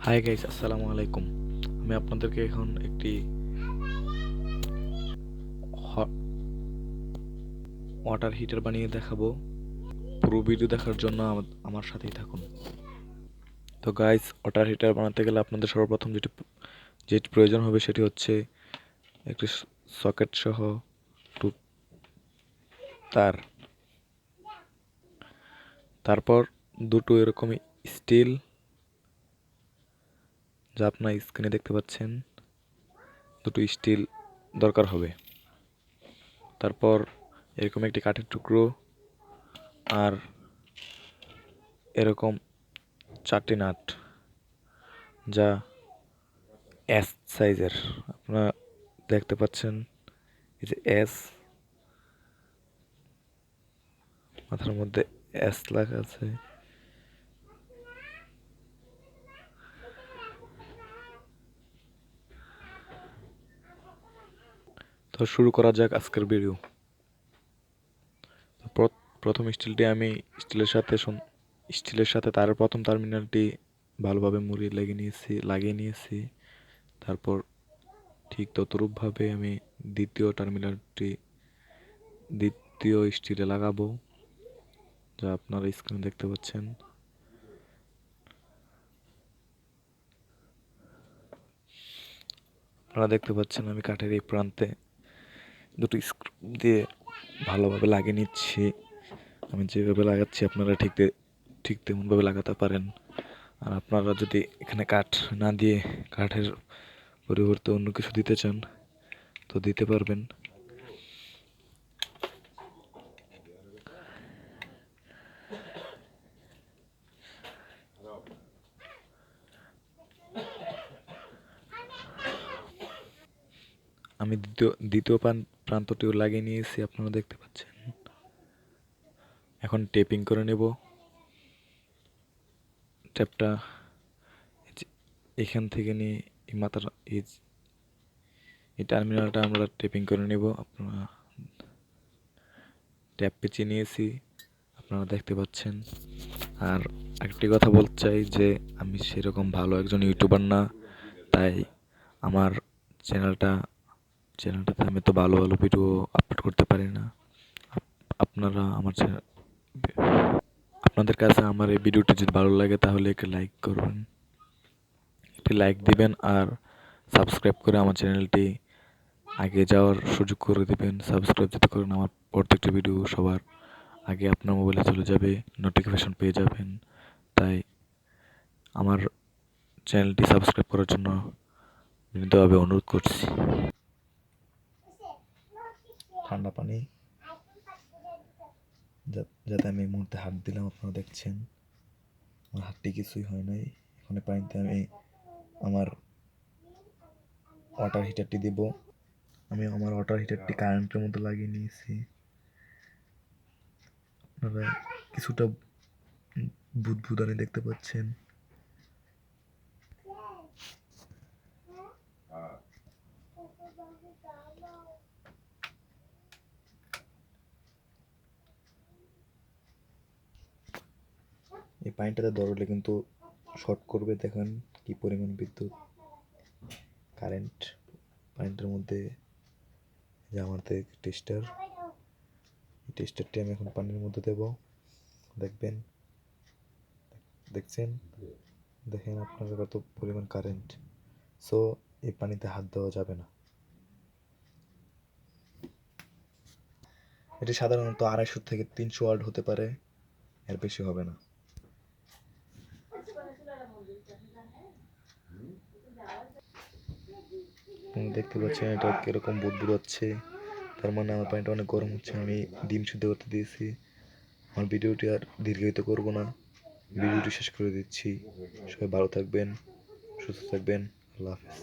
Hi guys, আসসালামু আলাইকুম। আমি আপনাদেরকে এখন একটি ওয়াটার হিটার বানিয়ে দেখাবো। পুরো ভিডিও দেখার জন্য আমার সাথেই থাকুন। তো গাইস, ওয়াটার হিটার বানাতে গেলে আপনাদের সর্বপ্রথম যেটি প্রয়োজন হবে সেটি হচ্ছে একটি সকেট সহ টু তার, তারপর দুটো এরকমই স্টিল, যা আপনার স্ক্রিনে দেখতে পাচ্ছেন, দুটো স্টিল দরকার হবে। তারপর এরকম একটি কাঠের টুকরো আর এরকম 4টি নাট, যা এস সাইজের। আপনারা দেখতে পাচ্ছেন এই যে এস, মাথার মধ্যে এস লেখা আছে। তো শুরু করা যাক আজকের ভিডিও। প্রথম আমি স্টিলের সাথে তার প্রথম টার্মিনালটি ভালোভাবে লাগিয়ে নিয়েছি। তারপর ঠিক ততরূপভাবে আমি দ্বিতীয় স্টিলে লাগাবো, যা আপনারা স্ক্রিনে দেখতে পাচ্ছেন। আপনারা দেখতে পাচ্ছেন আমি কাঠের এই প্রান্তে দুটো স্ক্রু দিয়ে ভালোভাবে লাগিয়ে নিচ্ছি। আমি যেভাবে লাগাচ্ছি আপনারা ঠিক তেমনভাবে লাগাতে পারেন। আর আপনারা যদি এখানে কাঠ না দিয়ে কাঠের পরিবর্তে অন্য কিছু দিতে চান তো দিতে পারবেন। আমি দ্বিতীয় প্রান্তটিও লাগিয়ে নিয়েছি, আপনারা দেখতে পাচ্ছেন। এখন টেপিং করে নেব। ট্যাপটা এখান থেকে নিয়ে এই মাথার এই টার্মিনালটা আমরা টেপিং করে নেব। আপনারা ট্যাপ পেঁচিয়ে নিয়েছি, আপনারা দেখতে পাচ্ছেন। আর একটি কথা বলতে চাই যে আমি সেরকম ভালো একজন ইউটিউবার না, তাই আমার চ্যানেলটাতে আমি তো ভালো ভালো ভিডিও আপলোড করতে পারি না। আপনারা আপনাদের কাছে আমার এই ভিডিওটি যদি ভালো লাগে তাহলে একটি লাইক দিবেন আর সাবস্ক্রাইব করে আমার চ্যানেলটি আগে যাওয়ার সুযোগ করে দিবেন। সাবস্ক্রাইব যদি করেন আমার প্রত্যেকটি ভিডিও সবার আগে আপনার মোবাইলে চলে যাবে, নোটিফিকেশন পেয়ে যাবেন। তাই আমার চ্যানেলটি সাবস্ক্রাইব করার জন্য বিনীতভাবে অনুরোধ করছি। ঠান্ডা পানি যাতে আমি এই মুহূর্তে হাত দিলাম, আপনারা দেখছেন আমার হাতটি কিছুই হয় নাই। এখন পানিতে আমি আমার ওয়াটার হিটারটি দিব। আমি আমার ওয়াটার হিটারটি কারেন্টের মধ্যে লাগিয়ে নিয়েছি। আপনারা কিছুটা বুদবুদানি দেখতে পাচ্ছেন। এই পানিটাতে ধরলে কিন্তু শর্ট করবে। দেখেন কি পরিমাণ বিদ্যুৎ কারেন্ট পানিটার মধ্যে। যে আমাদের টেস্টারটি আমি এখন পানির মধ্যে দেব। দেখছেন, দেখেন আপনারা কত পরিমাণ কারেন্ট। সো এই পানিতে হাত দেওয়া যাবে না। এটি সাধারণত 250 থেকে 300 ওয়াট হতে পারে, এর বেশি হবে না। দেখতে পাচ্ছেন এটা কিরকম বুদবুদাচ্ছে, তার মানে আমার পানিটা অনেক গরম হচ্ছে। আমি ডিম সিদ্ধ করতে দিয়েছি। আমার ভিডিওটি আর দীর্ঘায়িত করব না, ভিডিওটি শেষ করে দিচ্ছি। সবাই ভালো থাকবেন, সুস্থ থাকবেন। আল্লাহ হাফেজ।